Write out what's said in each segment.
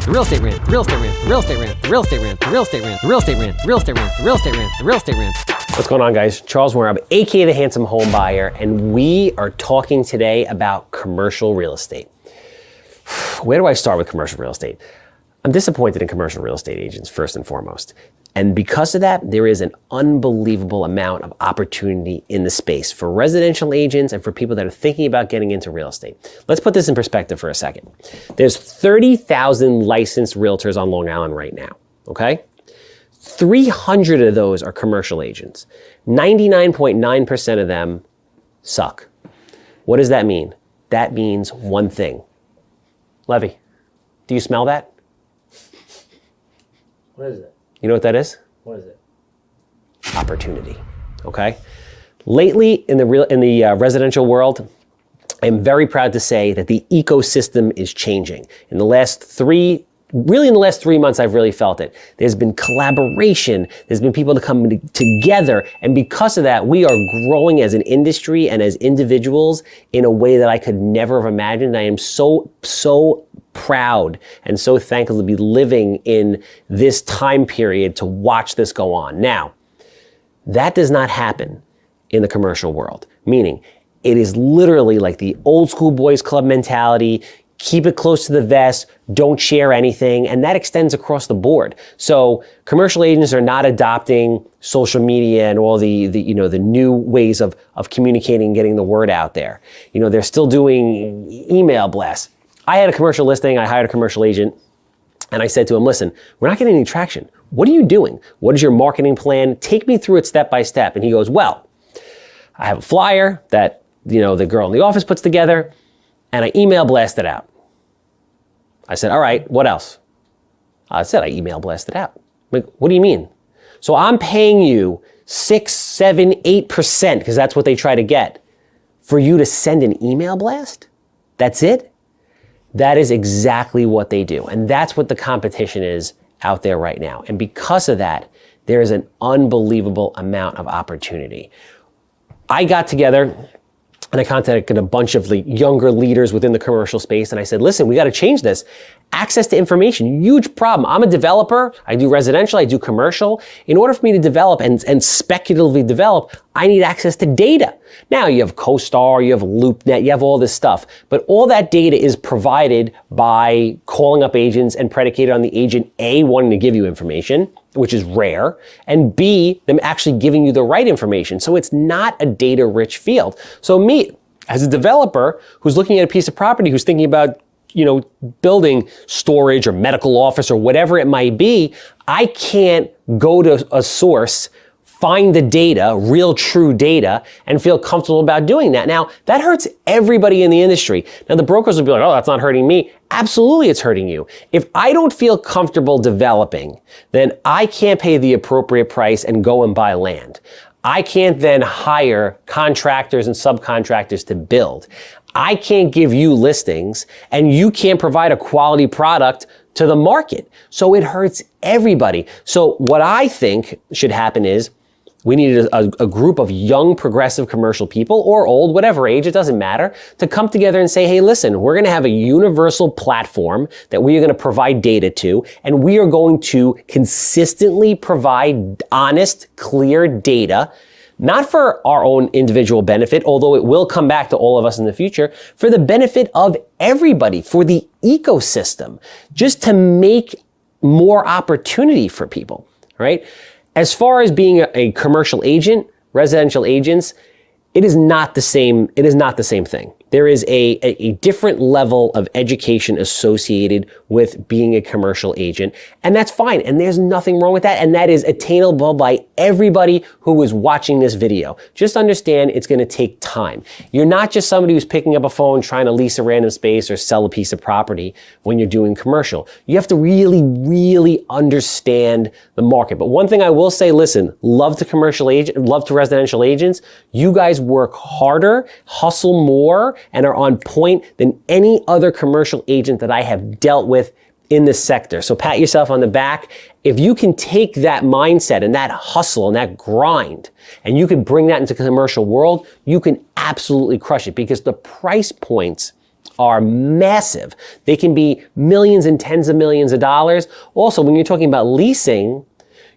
real estate rant, real estate rant, real estate rant, real estate rant, real estate rant, real estate rant, real estate rant, real estate rant, real estate rant. What's going on, guys? Charles Warren, aka the Handsome Home Buyer, and we are talking today about commercial real estate. Where do I start with commercial real estate? I'm disappointed in commercial real estate agents, first and foremost. And because of that, there is an unbelievable amount of opportunity in the space for residential agents and for people that are thinking about getting into real estate. Let's put this in perspective for a second. There's 30,000 licensed realtors on Long Island right now, okay? 300 of those are commercial agents. 99.9% of them suck. What does that mean? That means one thing. Levy, do you smell that? What is it? You know what that is? What is it? Opportunity, okay? Lately in the residential world, I'm very proud to say that the ecosystem is changing. In the last 3 months, I've really felt it. There's been collaboration. There's been people to come together. And because of that, we are growing as an industry and as individuals in a way that I could never have imagined. I am so proud and so thankful to be living in this time period to watch this go on. Now, that does not happen in the commercial world, meaning it is literally like the old school boys club mentality. Keep it close to the vest, don't share anything, and that extends across the board. So commercial agents are not adopting social media and all the new ways of communicating and getting the word out there. You know, they're still doing email blasts. I had a commercial listing, I hired a commercial agent, and I said to him, listen, we're not getting any traction. What are you doing? What is your marketing plan? Take me through it step by step. And he goes, well, I have a flyer that, the girl in the office puts together, and I email blasted out. I said, all right, what else? I said, I email blasted out. Like, what do you mean? So I'm paying you 6, 7, 8%, because that's what they try to get, for you to send an email blast? That's it? That is exactly what they do. And that's what the competition is out there right now. And because of that, there is an unbelievable amount of opportunity. I got together and I contacted a bunch of the younger leaders within the commercial space. And I said, listen, we got to change this. Access to information, huge problem. I'm a developer. I do residential. I do commercial. In order for me to develop and speculatively develop, I need access to data. Now you have CoStar, you have LoopNet, you have all this stuff. But all that data is provided by calling up agents and predicated on the agent, A, wanting to give you information, which is rare, and B, them actually giving you the right information. So it's not a data-rich field. So me, as a developer who's looking at a piece of property, who's thinking about building storage or medical office or whatever it might be, I can't go to a source, find the data, real true data, and feel comfortable about doing that. Now, that hurts everybody in the industry. Now, the brokers will be like, oh, that's not hurting me. Absolutely, it's hurting you. If I don't feel comfortable developing, then I can't pay the appropriate price and go and buy land. I can't then hire contractors and subcontractors to build. I can't give you listings, and you can't provide a quality product to the market. So it hurts everybody. So what I think should happen is we need a group of young, progressive commercial people, or old, whatever age, it doesn't matter, to come together and say, hey, listen, we're going to have a universal platform that we are going to provide data to, and we are going to consistently provide honest, clear data, not for our own individual benefit, although it will come back to all of us in the future, for the benefit of everybody, for the ecosystem, just to make more opportunity for people, right? As far as being a commercial agent, residential agents, it is not the same thing. There is a different level of education associated with being a commercial agent, and that's fine, and there's nothing wrong with that, and that is attainable by everybody who is watching this video. Just understand it's going to take time. You're not just somebody who's picking up a phone trying to lease a random space or sell a piece of property when you're doing commercial. You have to really, really understand the market. But one thing I will say, listen, love to residential agents. You guys work harder, hustle more, and are on point than any other commercial agent that I have dealt with in this sector. So pat yourself on the back. If you can take that mindset and that hustle and that grind, and you can bring that into the commercial world, you can absolutely crush it, because the price points are massive. They can be millions and tens of millions of dollars. Also, when you're talking about leasing,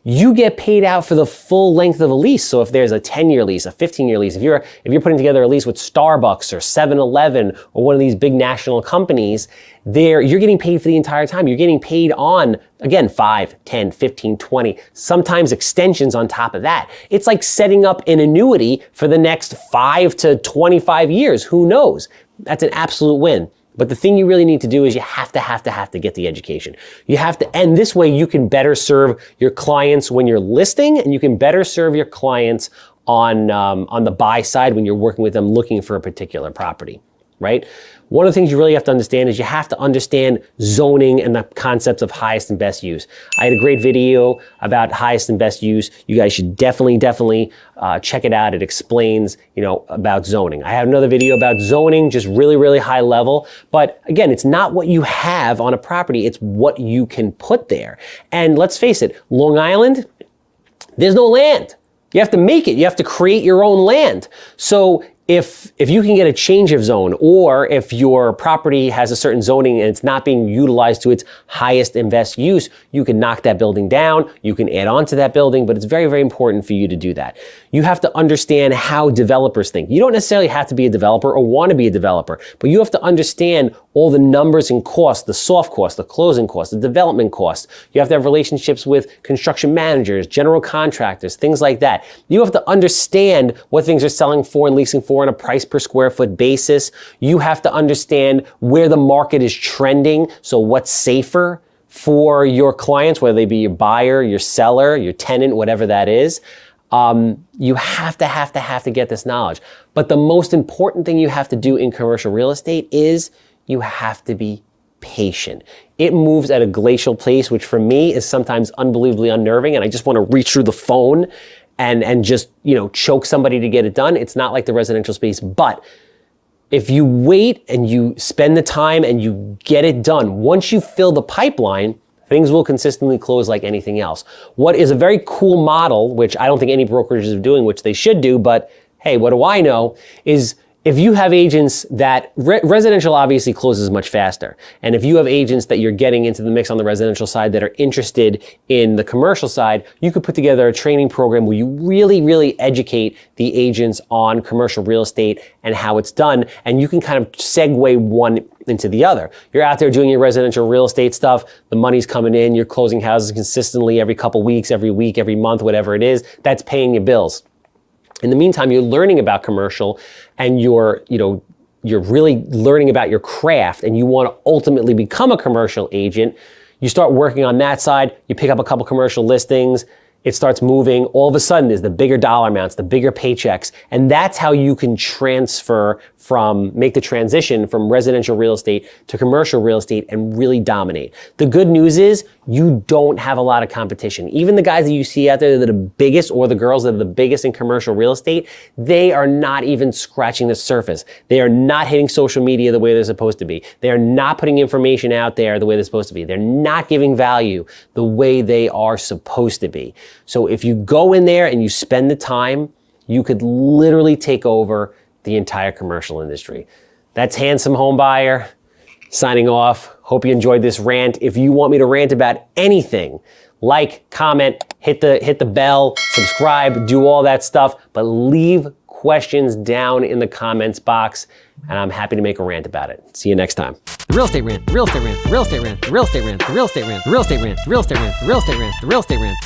you get paid out for the full length of a lease. So if there's a 10-year lease, a 15-year lease, if you're putting together a lease with Starbucks or 7-Eleven or one of these big national companies, you're getting paid for the entire time. You're getting paid on, again, 5, 10, 15, 20, sometimes extensions on top of that. It's like setting up an annuity for the next 5 to 25 years. Who knows? That's an absolute win. But the thing you really need to do is you have to get the education. You have to, and this way you can better serve your clients when you're listing, and you can better serve your clients on the buy side when you're working with them looking for a particular property, right? One of the things you really have to understand is you have to understand zoning and the concepts of highest and best use. I had a great video about highest and best use. You guys should definitely check it out. It explains, about zoning. I have another video about zoning, just really high level. But again, it's not what you have on a property, it's what you can put there. And let's face it, Long Island, there's no land. You have to make it. You have to create your own land. So if you can get a change of zone, or if your property has a certain zoning and it's not being utilized to its highest and best use, you can knock that building down, you can add on to that building, but it's very important for you to do that. You have to understand how developers think. You don't necessarily have to be a developer or want to be a developer, but you have to understand all the numbers and costs, the soft costs, the closing costs, the development costs. You have to have relationships with construction managers, general contractors, things like that. You have to understand what things are selling for and leasing for on a price per square foot basis. You have to understand where the market is trending. So what's safer for your clients, whether they be your buyer, your seller, your tenant, whatever that is. You have to get this knowledge. But the most important thing you have to do in commercial real estate is you have to be patient. It moves at a glacial pace, which for me is sometimes unbelievably unnerving, and I just want to reach through the phone and just, choke somebody to get it done. It's not like the residential space, but if you wait and you spend the time and you get it done, once you fill the pipeline, things will consistently close like anything else. What is a very cool model, which I don't think any brokerages are doing, which they should do, but hey, what do I know, is if you have agents that, residential obviously closes much faster. And if you have agents that you're getting into the mix on the residential side that are interested in the commercial side, you could put together a training program where you really educate the agents on commercial real estate and how it's done. And you can kind of segue one into the other. You're out there doing your residential real estate stuff, the money's coming in, you're closing houses consistently every couple weeks, every week, every month, whatever it is, that's paying your bills. In the meantime, you're learning about commercial and you're really learning about your craft, and you want to ultimately become a commercial agent. You start working on that side, you pick up a couple commercial listings, it starts moving. All of a sudden, there's the bigger dollar amounts, the bigger paychecks, and that's how you can make the transition from residential real estate to commercial real estate and really dominate. The good news is you don't have a lot of competition. Even the guys that you see out there that are the biggest, or the girls that are the biggest in commercial real estate, they are not even scratching the surface. They are not hitting social media the way they're supposed to be. They are not putting information out there the way they're supposed to be. They're not giving value the way they are supposed to be. So if you go in there and you spend the time, you could literally take over the entire commercial industry. That's Handsome Home Buyer signing off. Hope you enjoyed this rant. If you want me to rant about anything, like, comment, hit the bell, subscribe, do all that stuff, but leave questions down in the comments box, and I'm happy to make a rant about it. See you next time. The real estate rant, the real estate rant, the real estate rant, the real estate rant, the real estate rant, the real estate rant, the real estate rant, the real estate rant, the real estate rant.